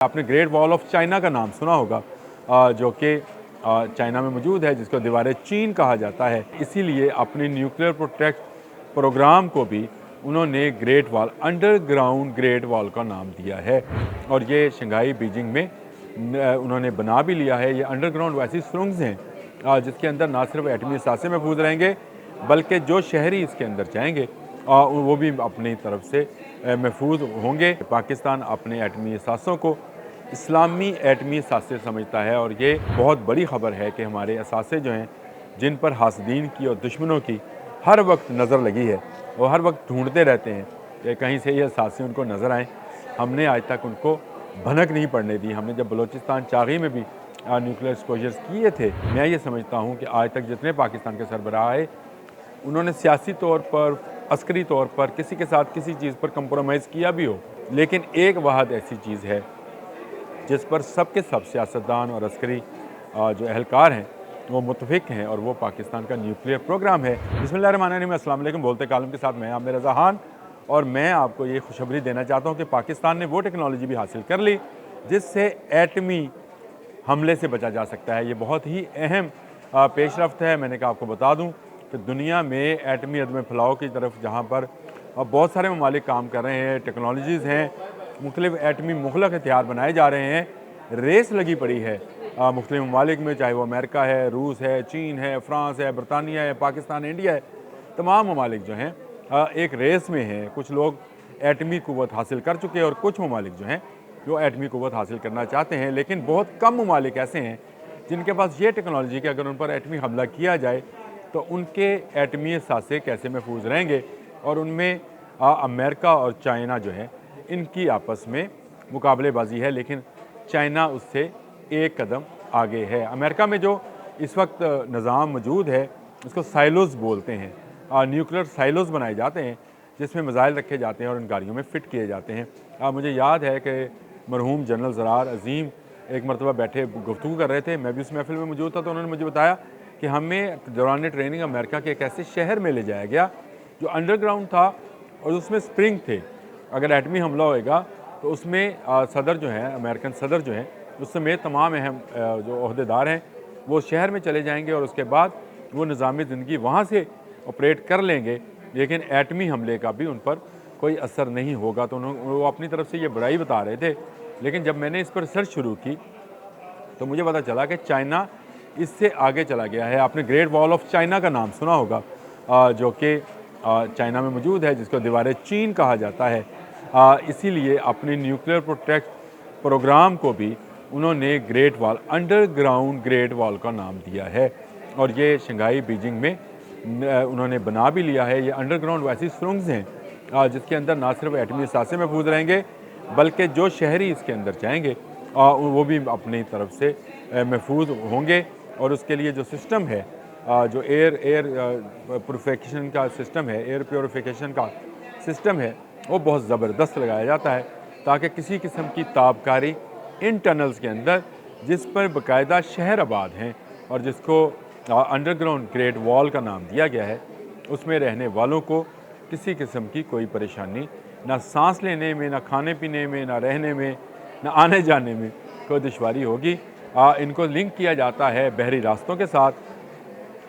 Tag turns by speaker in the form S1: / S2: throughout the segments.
S1: आपने great wall of China का नाम सुना होगा, जो कि चाइना में मौजूद है, जिसको दीवार चीन कहा जाता है। इसीलिए अपने न्यूक्लियर प्रोटेक्ट प्रोग्राम को भी उन्होंने great wall, underground great wall का नाम दिया है। और ये शंघाई बीजिंग में उन्होंने बना भी लिया है। ये अंडरग्राउंड वैसी सुरंग्स हैं जिसके अंदर ना सिर्फ एटमी असासे महफूज रहेंगे, बल्कि जो शहरी इसके अंदर जाएंगे वो भी अपनी तरफ से महफूज होंगे। पाकिस्तान अपने एटमी असासों को इस्लामी एटमी असासे समझता है, और ये बहुत बड़ी ख़बर है कि हमारे असासे जो हैं, जिन पर हासदीन की और दुश्मनों की हर वक्त नज़र लगी है, वो हर वक्त ढूंढते रहते हैं कि कहीं से ये असासे उनको नज़र आएँ। हमने आज तक उनको भनक नहीं पड़ने दी। हमने जब बलूचिस्तान चागी में भी न्यूक्लियर एक्सपोजर्स किए थे, मैं ये समझता हूँ कि आज तक जितने पाकिस्तान के सरबराह आए, उन्होंने सियासी तौर पर, अस्करी तौर पर किसी के साथ किसी चीज़ पर कंप्रोमाइज़ किया भी हो, लेकिन एक वाहद ऐसी चीज़ है जिस पर सबके सब सियासतदान और अस्करी जो अहलकार हैं वो मुतफिक हैं, और वो पाकिस्तान का न्यूक्लियर प्रोग्राम है। बिस्मिल्लाहिर्रहमानिर्रहीम, अस्सलाम वालेकुम। बोलते कालम के साथ मैं आमिर रज़ा खान, और मैं आपको ये खुशखबरी देना चाहता हूँ कि पाकिस्तान ने वो टेक्नोलॉजी भी हासिल कर ली जिससे एटमी हमले से बचा जा सकता है। ये बहुत ही अहम पेशरफ्त है। मैंने कहा आपको बता दूँ कि दुनिया में एटमी अदम फैलाव की तरफ जहाँ पर बहुत सारे ममालिक काम कर रहे हैं, टेक्नोलॉजीज़ हैं, मुख्तलिफ एटमी मुखलक हथियार बनाए जा रहे हैं, रेस लगी पड़ी है मुख्तलिफ ममालिक में, चाहे वो अमेरिका है, रूस है, चीन है, फ्रांस है, बरतानिया है, पाकिस्तान, इंडिया है। तमाम ममालिक जो हैं एक रेस में हैं। कुछ लोग एटमी क़ुव्वत हासिल कर चुके हैं और कुछ ममालिक जो हैं जो एटमी क़ुव्वत हासिल करना चाहते हैं, लेकिन बहुत कम ममालिक ऐसे हैं जिनके पास ये टेक्नोलॉजी कि अगर उन पर एटमी हमला किया जाए तो उनके एटमी असासे कैसे महफूज रहेंगे। और उनमें अमेरिका और चाइना जो है, इनकी आपस में मुकाबलेबाजी है, लेकिन चाइना उससे एक कदम आगे है। अमेरिका में जो इस वक्त निज़ाम मौजूद है उसको साइलोज़ बोलते हैं। न्यूक्लियर साइलोज़ बनाए जाते हैं जिसमें मिसाइल रखे जाते हैं और उन गाड़ियों में फ़िट किए जाते हैं। मुझे याद है कि मरहूम जनरल ज़रार अज़ीम एक मरतबा बैठे गुफ्तगू कर रहे थे, मैं भी उस महफिल में मौजूद था, तो उन्होंने मुझे बताया कि हमें दौरान ट्रेनिंग अमेरिका के एक ऐसे शहर में ले जाया गया जो अंडरग्राउंड था और उसमें स्प्रिंग थे। अगर एटमी हमला होएगा तो उसमें सदर जो हैं, अमेरिकन सदर जो हैं, उस समेत तमाम अहम जो ओहदेदार हैं वो शहर में चले जाएंगे और उसके बाद वो निज़ामी ज़िंदगी वहाँ से ऑपरेट कर लेंगे, लेकिन एटमी हमले का भी उन पर कोई असर नहीं होगा। तो वो अपनी तरफ से ये बुराई बता रहे थे, लेकिन जब मैंने इस पर रिसर्च शुरू की तो मुझे पता चला कि चाइना इससे आगे चला गया है। आपने ग्रेट वॉल ऑफ चाइना का नाम सुना होगा, जो कि चाइना में मौजूद है, जिसको दीवार चीन कहा जाता है। इसीलिए अपने न्यूक्लियर प्रोटेक्ट प्रोग्राम को भी उन्होंने great wall, underground great wall का नाम दिया है। और ये शंघाई बीजिंग में उन्होंने बना भी लिया है। ये अंडरग्राउंड वैसी सुरंग्स हैं जिसके अंदर ना सिर्फ एटमी असासे महफूज रहेंगे, बल्कि जो शहरी इसके अंदर जाएंगे वो भी अपनी तरफ से महफूज होंगे। और उसके लिए जो सिस्टम है, जो एयर प्योरीफिकेशन का सिस्टम है, एयर प्योरीफिकेशन का सिस्टम है, वो बहुत ज़बरदस्त लगाया जाता है ताकि किसी किस्म की ताबकारी इन टनल्स के अंदर, जिस पर बाकायदा शहर आबाद हैं और जिसको अंडरग्राउंड ग्रेट वॉल का नाम दिया गया है, उसमें रहने वालों को किसी किस्म की कोई परेशानी, ना सांस लेने में, ना खाने पीने में, ना रहने में, ना आने जाने में कोई दुश्वारी होगी। इनको लिंक किया जाता है बहरी रास्तों के साथ,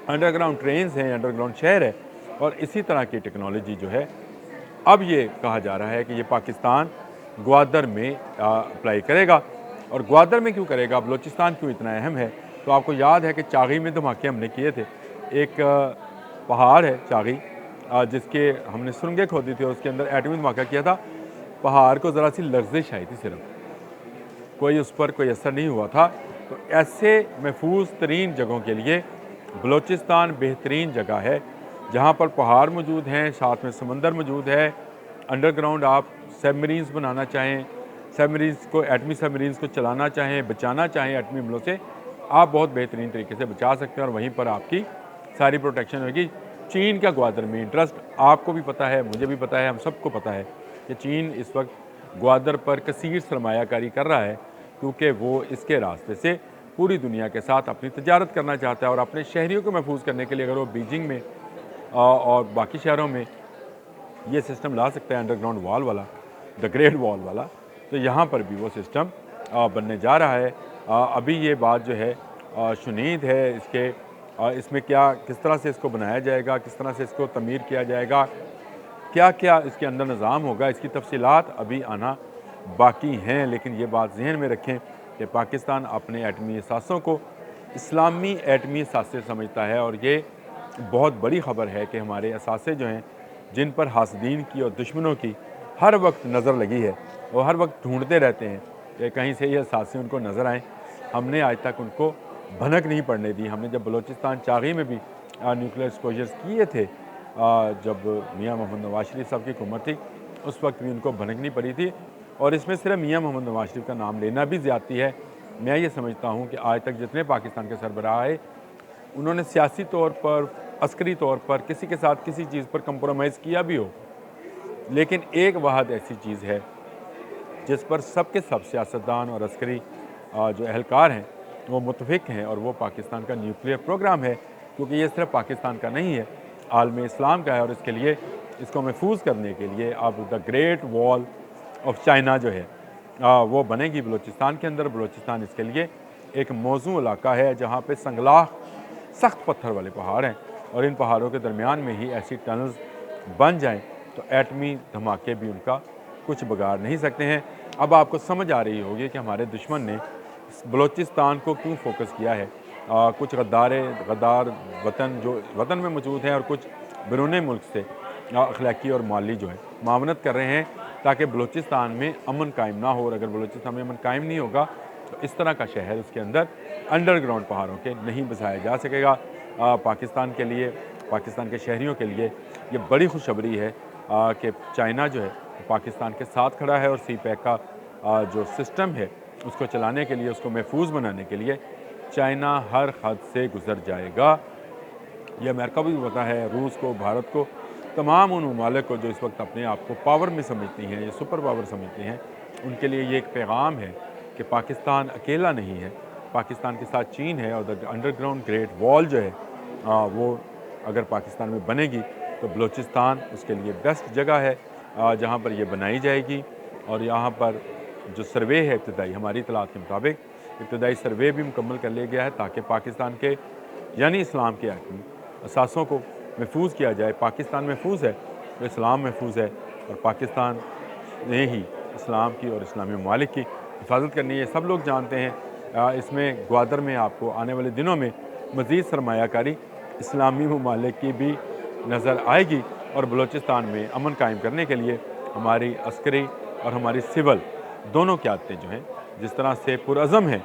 S1: अंडरग्राउंड ट्रेन्स हैं, अंडरग्राउंड शहर है। और इसी तरह की टेक्नोलॉजी जो है, अब ये कहा जा रहा है कि ये पाकिस्तान ग्वादर में अप्लाई करेगा। और ग्वादर में क्यों करेगा, बलूचिस्तान क्यों इतना अहम है? तो आपको याद है कि चागी में धमाके हमने किए थे। एक पहाड़ है चागी, जिसके हमने सुरंगें खोदी थी और उसके अंदर एटमी धमाका किया था। पहाड़ को ज़रा सी लर्जिश आई थी, सिर्फ कोई उस पर कोई असर नहीं हुआ था। तो ऐसे महफूज तरीन जगहों के लिए बलूचिस्तान बेहतरीन जगह है, जहाँ पर पहाड़ मौजूद हैं, साथ में समंदर मौजूद है। अंडरग्राउंड आप सबमरीन्स बनाना चाहें, सबमरीन्स को, एटमी सबमरीन्स को चलाना चाहें, बचाना चाहें एटमी हमलों से, आप बहुत बेहतरीन तरीके से बचा सकते हैं और वहीं पर आपकी सारी प्रोटेक्शन होगी। चीन का ग्वादर में इंटरेस्ट आपको भी पता है, मुझे भी पता है, हम सबको पता है कि चीन इस वक्त ग्वादर पर कसीर सरमायाकारी कर रहा है, क्योंकि वो इसके रास्ते से पूरी दुनिया के साथ अपनी तजारत करना चाहता है। और अपने शहरियों को महफूज करने के लिए अगर वो बीजिंग में और बाकी शहरों में ये सिस्टम ला सकता है, अंडरग्राउंड वॉल वाला, द ग्रेट वॉल वाला, तो यहाँ पर भी वो सिस्टम बनने जा रहा है। अभी ये बात जो है शुनीद है इसमें किस तरह से इसको बनाया जाएगा, किस तरह से इसको तमीर किया जाएगा, क्या क्या इसके अंदर निज़ाम होगा, इसकी तफसीलात अभी आना बाकी हैं। लेकिन ये बात ज़हन में रखें कि पाकिस्तान अपने एटमी असासों को इस्लामी एटमी असासे समझता है, और ये बहुत बड़ी ख़बर है कि हमारे असासे जो हैं, जिन पर हासदीन की और दुश्मनों की हर वक्त नज़र लगी है, वो हर वक्त ढूंढते रहते हैं कि कहीं से ये असासे उनको नज़र आएँ। हमने आज तक उनको भनक नहीं पड़ने दी। हमने जब बलूचिस्तान चागी में भी न्यूक्लियर एक्सपोजर्स किए थे, जब मियाँ मोहम्मद नवाज शरीफ साहब की हुकूमत थी, उस वक्त भी उनको भनक नहीं पड़ी थी। और इसमें सिर्फ मियाँ मोहम्मद नवाज शरीफ का नाम लेना भी ज़्यादती है। मैं ये समझता हूँ कि आज तक जितने पाकिस्तान के सरबराह आए, उन्होंने सियासी तौर पर, अस्करी तौर पर किसी के साथ किसी चीज़ पर कंप्रोमाइज़ किया भी हो, लेकिन एक वाहद ऐसी चीज़ है जिस पर सब के सब सियासतदान और अस्करी जो एहलकार हैं वो मुतफिक हैं, और वो पाकिस्तान का न्यूक्लियर प्रोग्राम है। क्योंकि ये सिर्फ पाकिस्तान का नहीं है, आलम इस्लाम का है, और इसके लिए, इसको महफूज करने के लिए अब the great wall of China जो है वो बनेगी बलूचिस्तान के अंदर। बलूचिस्तान इसके लिए एक मौजू इलाका है जहाँ पे संगलाह सख्त पत्थर वाले पहाड़ हैं, और इन पहाड़ों के दरमियान में ही ऐसी टनल्स बन जाएं तो एटमी धमाके भी उनका कुछ बिगाड़ नहीं सकते हैं। अब आपको समझ आ रही होगी कि हमारे दुश्मन ने बलूचिस्तान को क्यों फोकस किया है। कुछ गद्दार वतन जो वतन में मौजूद हैं, और कुछ बैरून मुल्क से अखलाकी और माली जो है मावनत कर रहे हैं ताकि बलूचिस्तान में अमन कायम ना हो। और अगर बलूचिस्तान में अमन कायम नहीं होगा तो इस तरह का शहर उसके अंदर अंडरग्राउंड पहाड़ों के नहीं बसाया जा सकेगा। पाकिस्तान के लिए, पाकिस्तान के शहरियों के लिए ये बड़ी खुशखबरी है कि चाइना जो है पाकिस्तान के साथ खड़ा है, और सी पैक का जो सिस्टम है उसको चलाने के लिए, उसको महफूज बनाने के लिए चाइना हर हद से गुजर जाएगा। ये अमेरिका भी पता है, रूस को, भारत को, तमाम उन ममालिक को जो इस वक्त अपने आप को पावर में समझती हैं, ये सुपर पावर समझती हैं, उनके लिए ये एक पैगाम है कि पाकिस्तान अकेला नहीं है। पाकिस्तान के साथ चीन है, और द अंडरग्राउंड ग्रेट वॉल जो है वो अगर पाकिस्तान में बनेगी तो बलूचिस्तान उसके लिए बेस्ट जगह है जहाँ पर ये बनाई जाएगी। और यहाँ पर जो सर्वे है इब्तदाई, हमारी इतलात के मुताबिक इब्तदाई सर्वे भी मुकम्मल कर लिया गया है ताकि पाकिस्तान के यानी इस्लाम के एटमी असासों को महफूज किया जाए। पाकिस्तान महफूज है तो इस्लाम महफूज है, और पाकिस्तान ने ही इस्लाम की और इस्लामी ममालिक की हिफाजत करनी है, सब लोग जानते हैं। इसमें ग्वादर में आपको आने वाले दिनों में मज़ीद सरमायाकारी इस्लामी ममालिक की भी नज़र आएगी, और बलूचिस्तान में अमन कायम करने के लिए हमारी अस्करी और हमारी सिविल दोनों क़यादतें जो हैं जिस तरह से पुरअज़म हैं,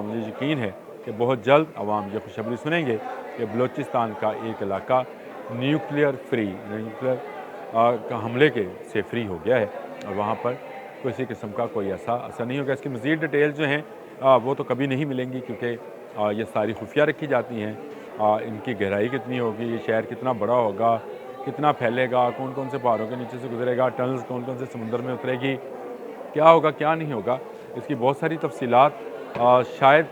S1: मुझे यकीन है कि बहुत जल्द अवाम ये खुशखबरी सुनेंगे कि बलूचिस्तान का एक इलाका न्यूक्लियर का हमले से फ्री हो गया है, और वहाँ पर किसी किस्म का कोई ऐसा असर नहीं होगा। इसकी मज़ीद डिटेल जो हैं वो तो कभी नहीं मिलेंगी, क्योंकि ये सारी खुफिया रखी जाती हैं। इनकी गहराई कितनी होगी, ये शहर कितना बड़ा होगा, कितना फैलेगा, कौन कौन से पहाड़ों के नीचे से गुजरेगा, टनल्स कौन कौन से समुंदर में उतरेगी, क्या होगा क्या नहीं होगा, इसकी बहुत सारी तफसीलात शायद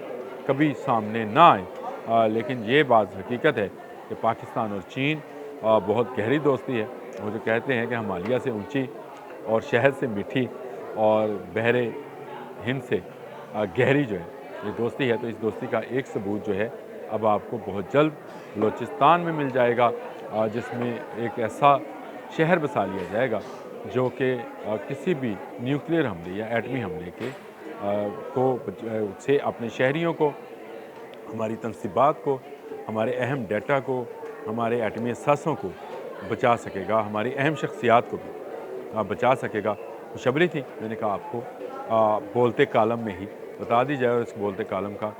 S1: कभी सामने ना आए। लेकिन ये बात हकीकत है कि पाकिस्तान और चीन बहुत गहरी दोस्ती है। वो जो कहते हैं कि हिमालय से ऊंची और शहद से मीठी और बहरे हिंद से गहरी जो है ये दोस्ती है, तो इस दोस्ती का एक सबूत जो है अब आपको बहुत जल्द बलूचिस्तान में मिल जाएगा, जिसमें एक ऐसा शहर बसा लिया जाएगा जो कि किसी भी न्यूक्लियर हमले या एटमी हमले के से अपने शहरियों को, हमारी तनसीबात को, हमारे अहम डाटा को, हमारे एटमी असासों को बचा सकेगा, हमारी अहम शख्सियात को भी बचा सकेगा। खुशखबरी थी, मैंने कहा आपको बोलते कालम में ही बता दी जाए, और इस बोलते कालम का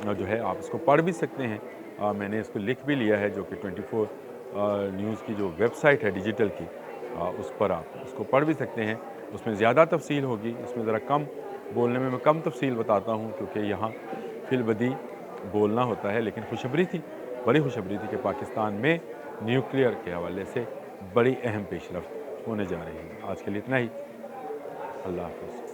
S1: जो है आप इसको पढ़ भी सकते हैं। मैंने इसको लिख भी लिया है, जो कि 24 न्यूज़ की जो वेबसाइट है डिजिटल की, उस पर आप इसको पढ़ भी सकते हैं। उसमें ज़्यादा तफसील होगी, इसमें ज़रा कम बोलने में मैं कम तफसील बताता हूँ, क्योंकि यहाँ फिलबदी बोलना होता है। लेकिन खुशखबरी थी, बड़ी खुशखबरी थी कि पाकिस्तान में न्यूक्लियर के हवाले से बड़ी अहम पेशरफ्त होने जा रही है। आज के लिए इतना ही। अल्लाह हाफ़िज़।